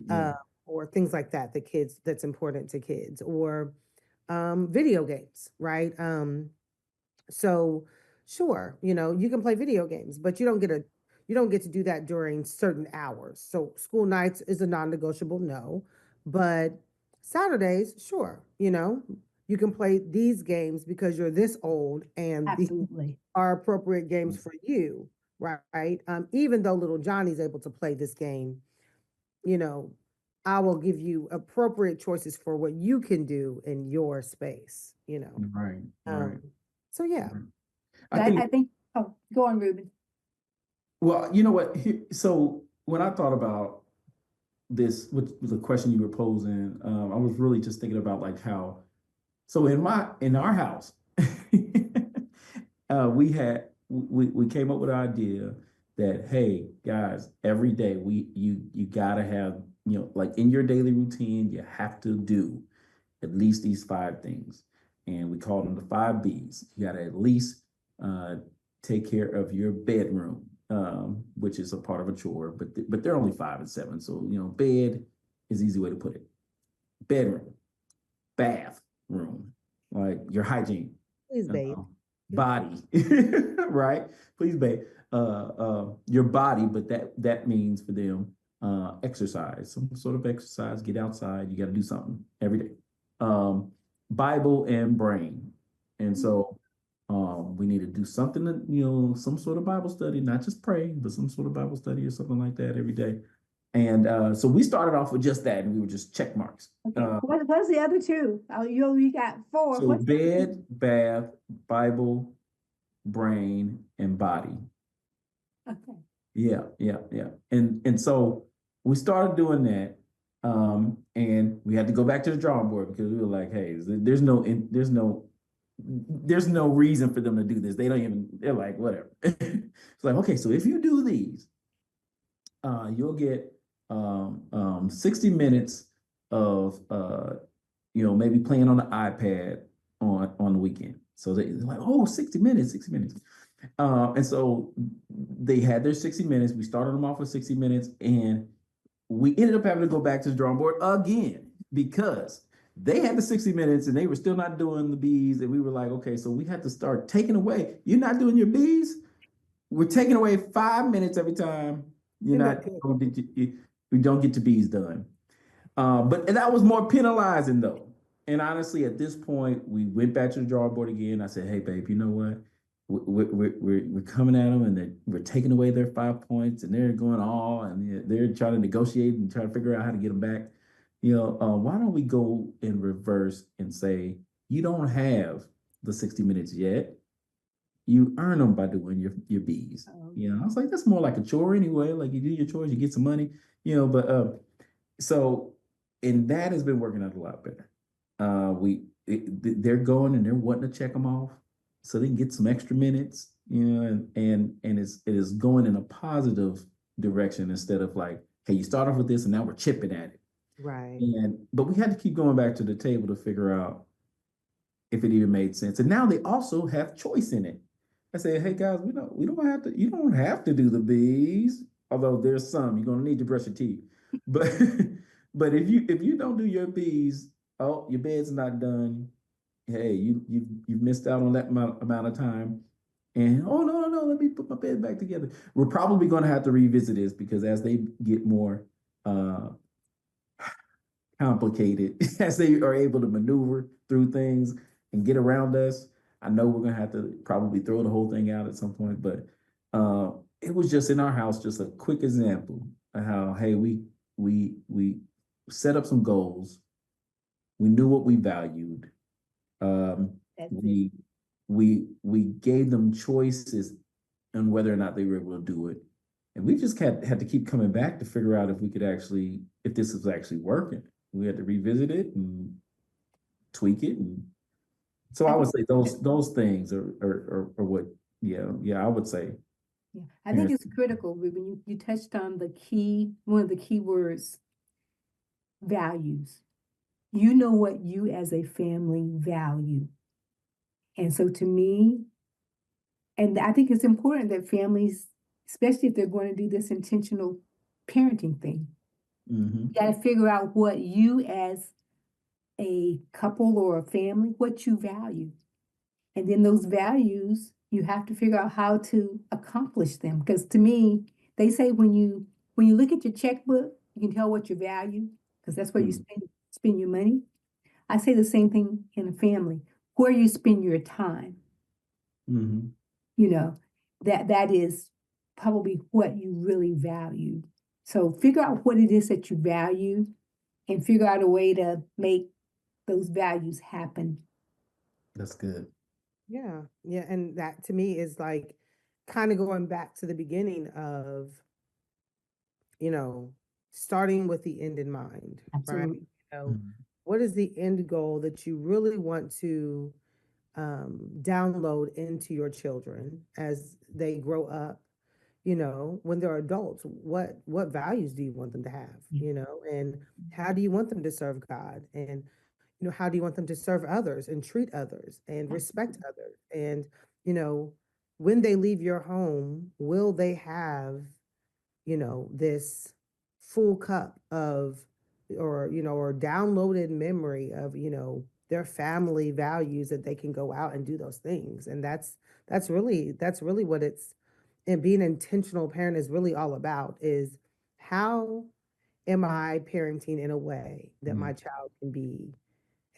Speaker 2: Yeah.
Speaker 1: or things like that. That's important to kids, or video games, right? So sure, you can play video games, but you don't get to do that during certain hours. So school nights is a non-negotiable, no. But Saturdays, sure, you can play these games because you're this old and these
Speaker 3: Absolutely.
Speaker 1: are appropriate games for you, right? Even though little Johnny's able to play this game, you know, I will give you appropriate choices for what you can do in your space.
Speaker 2: Right. Right.
Speaker 1: Um, so yeah.
Speaker 2: Right. I
Speaker 3: But
Speaker 2: think,
Speaker 3: I think, oh, go on, Ruben.
Speaker 2: well, you know what? So when I thought about this, with the question you were posing, I was really just thinking about like how, so in our house, we came up with an idea that hey guys, every day you gotta have like in your daily routine you have to do at least these five things, and we call them the five B's. You gotta at least uh, take care of your bedroom, which is a part of a chore, but they're only 5 and 7, so bed is an easy way to put it. Bedroom, bathroom, like your hygiene,
Speaker 1: Please bathe.
Speaker 2: uh,
Speaker 1: Yep.
Speaker 2: body, right? Please bathe. Your body, but that means for them exercise, some sort of exercise. Get outside. You got to do something every day. Um, Bible and brain, and so we need to do something that some sort of Bible study, not just pray, but some sort of Bible study or something like that every day. And so we started off with just that, and we were just check marks.
Speaker 3: Okay. What's the other two? Oh, you got four.
Speaker 2: So
Speaker 3: What's the other two?
Speaker 2: bed, bath, Bible, brain, and body.
Speaker 3: Okay.
Speaker 2: Yeah, yeah, yeah. And so we started doing that. And we had to go back to the drawing board because we were like, hey, there's no reason for them to do this. They're like, whatever. It's like, okay, so if you do these, you'll get 60 minutes of maybe playing on the iPad on the weekend. So they're like, oh, 60 minutes, 60 minutes. And so they had their 60 minutes. We started them off with 60 minutes, and we ended up having to go back to the drawing board again because they had the 60 minutes and they were still not doing the B's. And we were like, okay, so we had to start taking away. You're not doing your B's. We're taking away 5 minutes every time you're
Speaker 1: Isn't that
Speaker 2: not,
Speaker 1: good?
Speaker 2: we don't get your B's done. But that was more penalizing though. And honestly, at this point, we went back to the drawing board again. I said, "Hey, babe, you know what? We're coming at them, and we're taking away their 5 points, and they're going all, and they're trying to negotiate and trying to figure out how to get them back. Why don't we go in reverse and say you don't have the 60 minutes yet? You earn them by doing your B's. I was like, that's more like a chore anyway. Like you do your chores, you get some money. But so and that has been working out a lot better. They're going and they're wanting to check them off so they can get some extra minutes, and it is going in a positive direction instead of like, hey, you start off with this and now we're chipping at it.
Speaker 1: Right.
Speaker 2: But we had to keep going back to the table to figure out if it even made sense. And now they also have choice in it. I said, hey guys, we don't have to, you don't have to do the B's, although there's some you're gonna need to brush your teeth. But but if you don't do your B's, oh, your bed's not done. Hey, you've missed out on that amount of time. And oh no, let me put my bed back together. We're probably gonna have to revisit this because as they get more complicated, as they are able to maneuver through things and get around us, I know we're gonna have to probably throw the whole thing out at some point. But it was just in our house, just a quick example of how, hey, we set up some goals. We knew what we valued.
Speaker 3: That's
Speaker 2: We we gave them choices on whether or not they were able to do it. And we just had to keep coming back to figure out if this was actually working. We had to revisit it and tweak it. And so I would say those things are what, I would say.
Speaker 3: Yeah, I think it's critical when you touched on one of the key words, values. You know what you as a family value. And so to me, and I think it's important that families, especially if they're going to do this intentional parenting thing, you got to figure out what you as a couple or a family, what you value. And then those values, you have to figure out how to accomplish them. Because to me, they say when you look at your checkbook, you can tell what you value, because that's where you spend your money. I say the same thing in a family, where you spend your time. That is probably what you really value. So figure out what it is that you value and figure out a way to make those values happen.
Speaker 2: That's good.
Speaker 1: Yeah. Yeah. And that to me is like kind of going back to the beginning of, starting with the end in mind, right?
Speaker 3: Absolutely.
Speaker 1: What is the end goal that you really want to download into your children as they grow up? When they're adults, what values do you want them to have? And how do you want them to serve God? And how do you want them to serve others and treat others and respect others? And when they leave your home, will they have this full cup of, or downloaded memory of their family values that they can go out and do those things? And that's really what it's, and being an intentional parent is really all about, is how am I parenting in a way that my child can be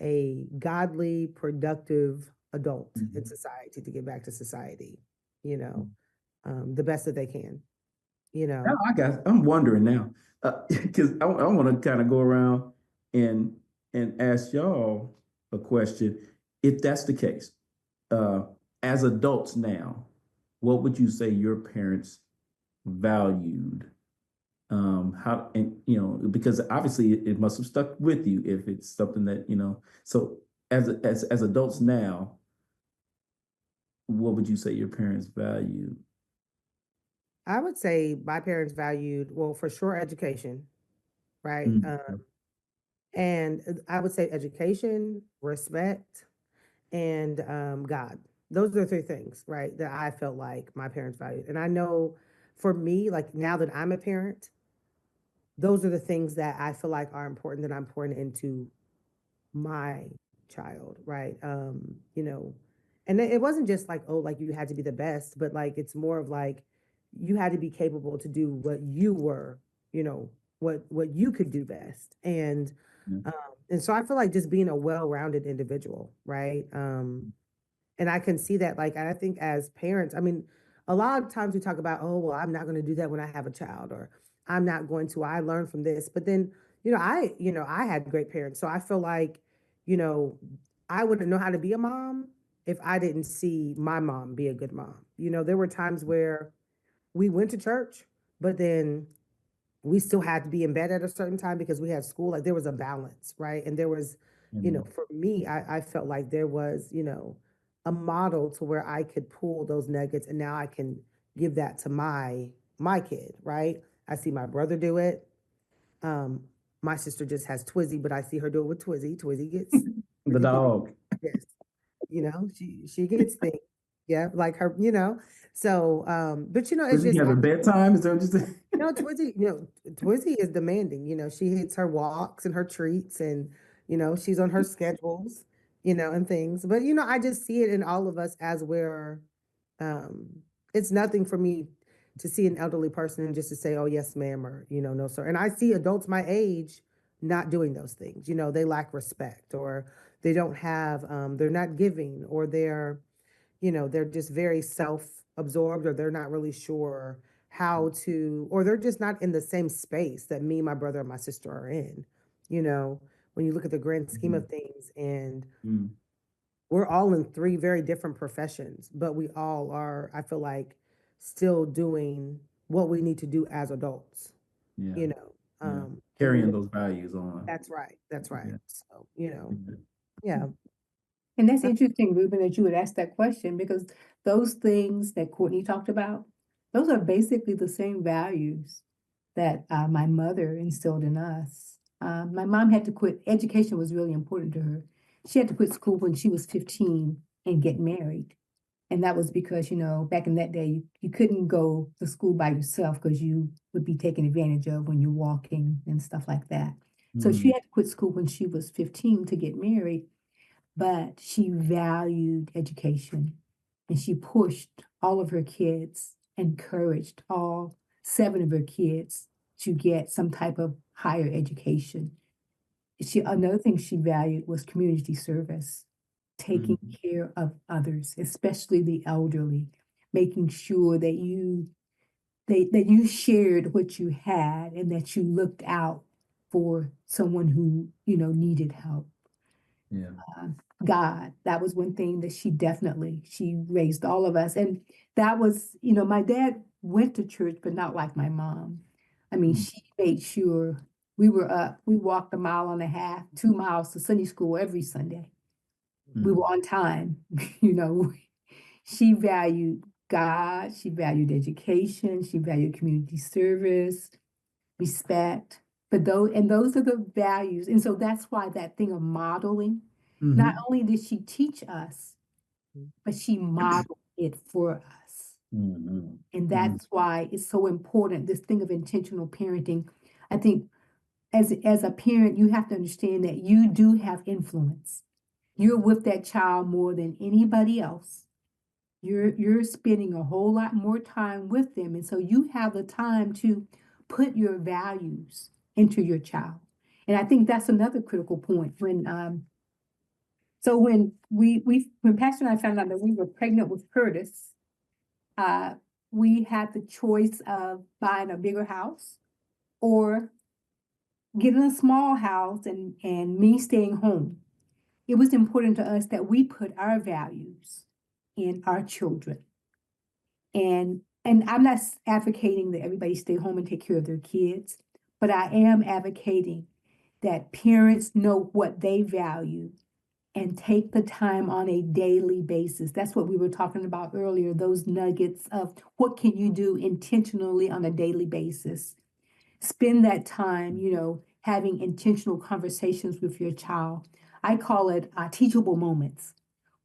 Speaker 1: a godly, productive adult in society, to get back to society, the best that they can,
Speaker 2: Now I'm wondering now, because I want to kind of go around and ask y'all a question. If that's the case, uh, as adults now, what would you say your parents valued? How, and because obviously it must have stuck with you if it's something that. So as adults now, what would you say your parents valued?
Speaker 1: I would say my parents valued, well, for sure, education, right? And I would say education, respect, and God. Those are the three things, right, that I felt like my parents valued. And I know for me, like now that I'm a parent, those are the things that I feel like are important, that I'm pouring into my child, right? And it wasn't just like, oh, like you had to be the best, but like it's more of like you had to be capable to do what you were, what you could do best. And
Speaker 2: Yeah.
Speaker 1: And so I feel like just being a well-rounded individual, right? And I can see that, like, and I think as parents, I mean, a lot of times we talk about, oh, well, I'm not going to do that when I have a child, or I'm not going to, I learned from this. But then, I had great parents. So I feel like, you know, I wouldn't know how to be a mom if I didn't see my mom be a good mom. There were times where we went to church, but then we still had to be in bed at a certain time because we had school. Like there was a balance, right? And there was,
Speaker 2: Mhm.
Speaker 1: for me, I felt like there was, a model to where I could pull those nuggets, and now I can give that to my kid, right? I see my brother do it. Um, my sister just has Twizzy, but I see her do it with Twizzy.
Speaker 2: The
Speaker 1: Twizzy gets
Speaker 2: dog.
Speaker 1: this, she gets things. Yeah, like her, So, but
Speaker 2: Does
Speaker 1: it's
Speaker 2: he
Speaker 1: just
Speaker 2: have a bedtime? Is that what you said?
Speaker 1: no, Twizzy is demanding. She hits her walks and her treats, and she's on her schedules, and things. But I just see it in all of us as we're. Um, it's nothing for me to see an elderly person and just to say, "Oh, yes, ma'am," or "No, sir." And I see adults my age not doing those things. They lack respect, or they don't have. They're not giving, or they're just very self-absorbed, or they're not really sure how to, or they're just not in the same space that me, my brother, and my sister are in. You know, when you look at the grand scheme
Speaker 2: Mhm.
Speaker 1: of things, and
Speaker 2: Mm.
Speaker 1: we're all in three very different professions, but we all are, I feel like, still doing what we need to do as adults,
Speaker 2: Yeah.
Speaker 1: you know.
Speaker 2: Yeah.
Speaker 1: And
Speaker 2: Carrying those values on.
Speaker 1: that's right. That's right.
Speaker 2: Yeah.
Speaker 1: So,
Speaker 2: Yeah.
Speaker 1: yeah.
Speaker 3: And that's interesting, Ruben, that you would ask that question because those things that Courtney talked about, those are basically the same values that my mother instilled in us. My mom had to quit. Education was really important to her. She had to quit school when she was 15 and get married. And that was because, back in that day, you couldn't go to school by yourself because you would be taken advantage of when you're walking and stuff like that. So she
Speaker 2: Mm.
Speaker 3: had to quit school when she was 15 to get married, but she valued education and she pushed all of her kids, encouraged all 7 of her kids to get some type of higher education. Another thing she valued was community service, taking
Speaker 2: Mhm.
Speaker 3: care of others, especially the elderly, making sure that that you shared what you had and that you looked out for someone who, needed help.
Speaker 2: Yeah.
Speaker 3: uh, God. That was one thing that she raised all of us. And that was, my dad went to church, but not like my mom. I mean,
Speaker 2: Mm.
Speaker 3: she made sure we were up. We walked a mile and a half, 2 miles to Sunday school every Sunday. We
Speaker 2: Mm.
Speaker 3: were on time, you know. She valued God, she valued education, she valued community service, respect. But those are the values. And so that's why that thing of modeling, not
Speaker 2: Mhm.
Speaker 3: only did she teach us, but she modeled it for us.
Speaker 2: Mhm.
Speaker 3: And
Speaker 2: Mhm.
Speaker 3: that's why it's so important, this thing of intentional parenting. I think as a parent, you have to understand that you do have influence. You're with that child more than anybody else. You're spending a whole lot more time with them. And so you have the time to put your values into your child. And I think that's another critical point. When Pastor and I found out that we were pregnant with Curtis, uh, we had the choice of buying a bigger house or getting a small house and me staying home. It was important to us that we put our values in our children. And I'm not advocating that everybody stay home and take care of their kids, but I am advocating that parents know what they value and take the time on a daily basis. That's what we were talking about earlier, those nuggets of what can you do intentionally on a daily basis. Spend that time, having intentional conversations with your child. I call it teachable moments.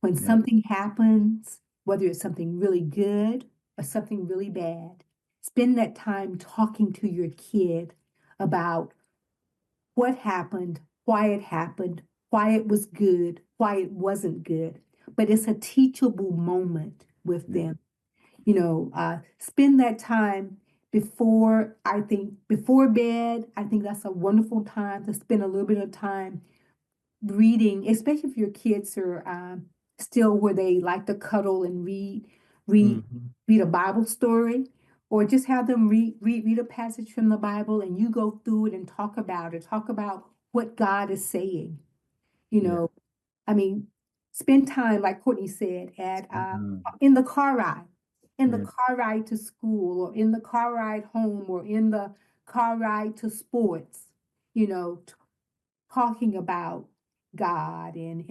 Speaker 3: When
Speaker 2: Yeah.
Speaker 3: something happens, whether it's something really good or something really bad, spend that time talking to your kid about what happened, why it was good, why it wasn't good. But it's a teachable moment with
Speaker 2: Yeah.
Speaker 3: them. Spend that time before bed, I think that's a wonderful time to spend a little bit of time reading, especially if your kids are still where they like to cuddle and read,
Speaker 2: Mhm.
Speaker 3: read a Bible story, or just have them read a passage from the Bible, and you go through it and talk about it. Talk about what God is saying. You
Speaker 2: Yeah.
Speaker 3: know, I mean, spend time, like Courtney said, at
Speaker 2: Mhm.
Speaker 3: in the car ride, in the
Speaker 2: Yeah.
Speaker 3: car ride to school, or in the car ride home, or in the car ride to sports. You know, talking about God and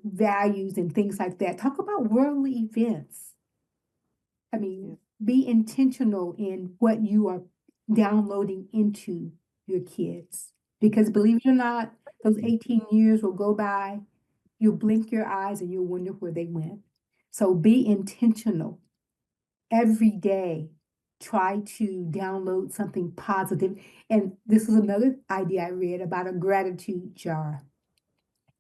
Speaker 3: values and things like that. Talk about worldly events. I
Speaker 1: Yeah.
Speaker 3: mean, be intentional in what you are downloading into your kids. Because believe it or not, those 18 years will go by, you'll blink your eyes and you'll wonder where they went. So be intentional every day. Try to download something positive. And this is another idea I read about a gratitude jar.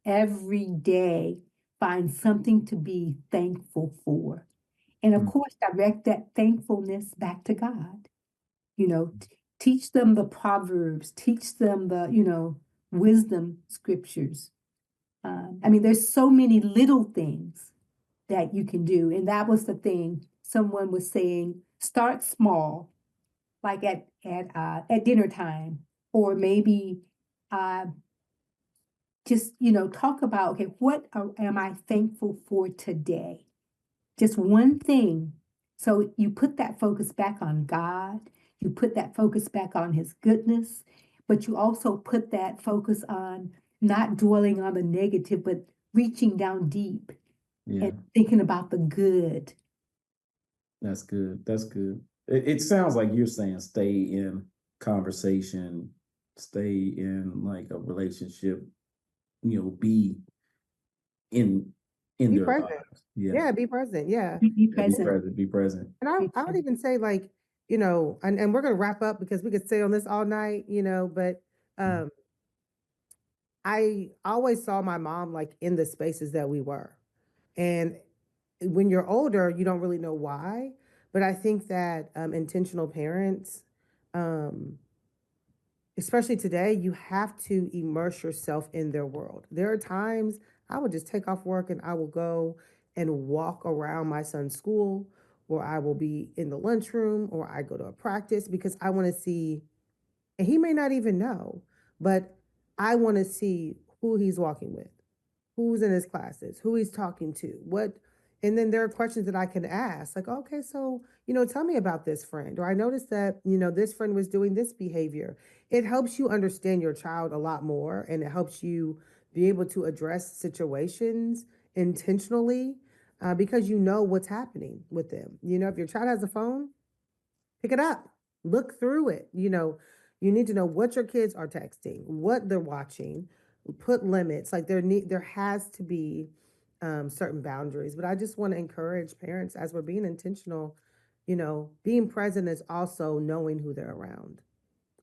Speaker 3: Every day, find something to be thankful for. And of
Speaker 2: Mm.
Speaker 3: course, direct that thankfulness back to God. Teach them the Proverbs, teach them the wisdom scriptures. I mean, there's so many little things that you can do. And that was the thing someone was saying, start small, like at dinner time, or maybe uh, just talk about, okay, am I thankful for today? Just one thing. So you put that focus back on God, you put that focus back on his goodness, but you also put that focus on not dwelling on the negative, but reaching down deep
Speaker 2: Yeah.
Speaker 3: and thinking about the good.
Speaker 2: That's good. That's good. It sounds like you're saying stay in conversation, stay in like a relationship, be in
Speaker 1: Be
Speaker 2: their
Speaker 1: present.
Speaker 2: lives. Yeah.
Speaker 1: Yeah, be present. Yeah.
Speaker 3: Be
Speaker 2: Yeah, be
Speaker 3: present.
Speaker 2: present. Be present.
Speaker 1: And I,
Speaker 3: Be
Speaker 1: I would
Speaker 3: present.
Speaker 1: even say like, and we're gonna wrap up because we could stay on this all night, but
Speaker 2: Mm.
Speaker 1: um I always saw my mom like in the spaces that we were. And when you're older, you don't really know why. But I think that intentional parents, um, especially today, you have to immerse yourself in their world. There are times I would just take off work and I will go and walk around my son's school, or I will be in the lunchroom, or I go to a practice because I want to see, and he may not even know, but I want to see who he's walking with, who's in his classes, who he's talking to, what, and then there are questions that I can ask, like, okay, so, tell me about this friend, or I noticed that, this friend was doing this behavior. It helps you understand your child a lot more, and it helps you be able to address situations intentionally because you know what's happening with them. If your child has a phone, pick it up, look through it. You need to know what your kids are texting, what they're watching, put limits. Like there has to be certain boundaries. But I just want to encourage parents as we're being intentional. Being present is also knowing who they're around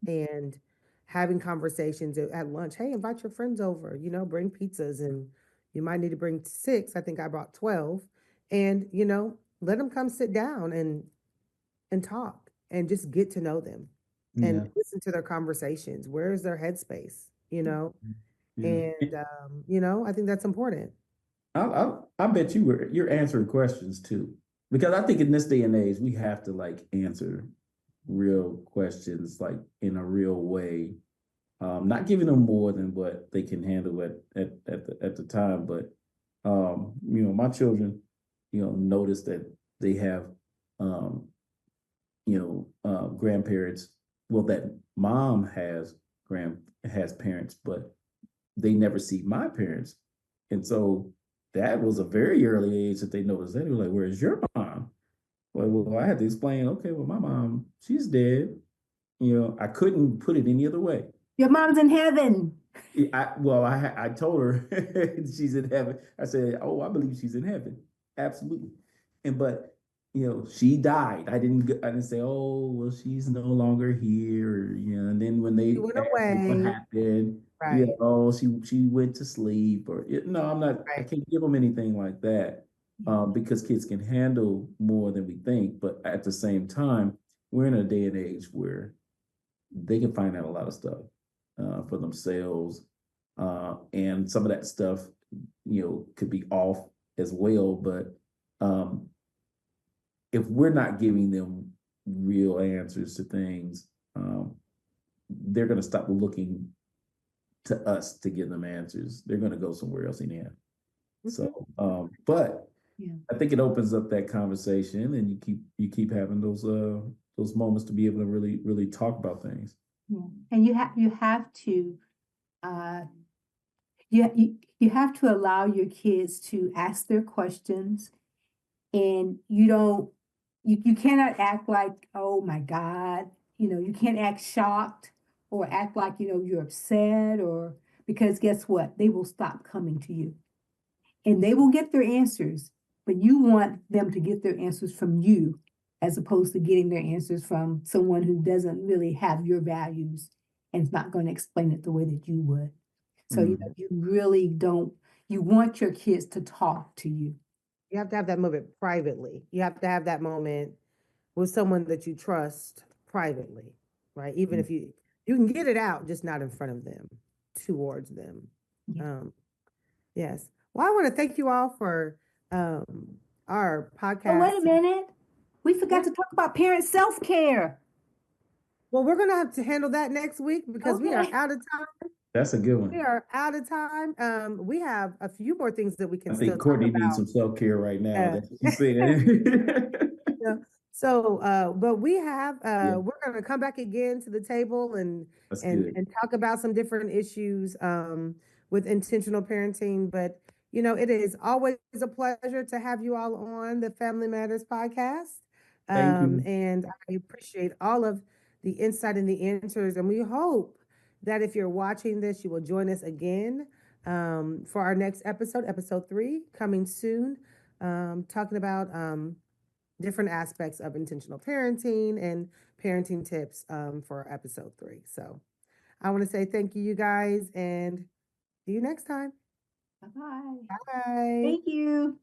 Speaker 1: and having conversations at lunch. Hey, invite your friends over. Bring pizzas, and you might need to bring six. I think I brought 12, and let them come sit down and talk and just get to know them and
Speaker 2: Yeah.
Speaker 1: listen to their conversations. Where is their headspace?
Speaker 2: Yeah.
Speaker 1: And I think that's important.
Speaker 2: I bet you're answering questions too. Because I think in this day and age, we have to like answer real questions like in a real way. Not giving them more than what they can handle at the time, but my children, notice that they have um grandparents. Well, that mom has parents, but they never see my parents, and so that was a very early age that they noticed that. They were like, "Where's your mom?" Well, I had to explain. Okay, well, my mom, she's dead. I couldn't put it any other way.
Speaker 3: Your mom's in heaven.
Speaker 2: I told her she's in heaven. I said, "Oh, I believe she's in heaven, absolutely." But she died. I didn't say, "Oh, well, she's no longer here." And then when
Speaker 1: You
Speaker 2: they
Speaker 1: went
Speaker 2: asked me what
Speaker 1: away.
Speaker 2: happened,
Speaker 1: Right.
Speaker 2: she went to sleep, or no, I'm not. I
Speaker 1: Right.
Speaker 2: can't give them anything like that. because kids can handle more than we think. But at the same time, we're in a day and age where they can find out a lot of stuff for themselves. And some of that stuff, could be off as well. But if we're not giving them real answers to things, they're going to stop looking to us to give them answers. They're going to go somewhere else in the end. So, but
Speaker 3: Yeah.
Speaker 2: I think it opens up that conversation, and you keep having those moments to be able to really talk about things.
Speaker 3: Yeah. And you have to you have to allow your kids to ask their questions, and you cannot act like, oh my God, you can't act shocked or act like, you're upset, or because guess what? They will stop coming to you and they will get their answers, but you want them to get their answers from you as opposed to getting their answers from someone who doesn't really have your values and is not going to explain it the way that you would. So, you really you want your kids to talk to you.
Speaker 1: You have to have that moment privately. You have to have that moment with someone that you trust privately, right? Even if you can get it out, just not in front of them, towards them.
Speaker 3: Yeah.
Speaker 1: Yes. Well, I want to thank you all for our podcast.
Speaker 3: Oh, wait a minute. We forgot to talk about parent self-care.
Speaker 1: Well, we're going to have to handle that next week because we are out of time.
Speaker 2: That's a good one.
Speaker 1: We are out of time. We have a few more things that we can
Speaker 2: I
Speaker 1: still
Speaker 2: think Courtney
Speaker 1: talk about.
Speaker 2: needs some self-care right now. That's what she's saying.
Speaker 1: So, but we have, we're going to come back again to the table and talk about some different issues with intentional parenting. But, it is always a pleasure to have you all on the Family Matters podcast.
Speaker 2: Thank you.
Speaker 1: And I appreciate all of the insight and the answers. And we hope that if you're watching this, you will join us again for our next episode, episode 3, coming soon, talking about different aspects of intentional parenting and parenting tips for episode 3. So I want to say thank you guys, and see you next time.
Speaker 3: Bye-bye.
Speaker 1: Bye.
Speaker 3: Thank you.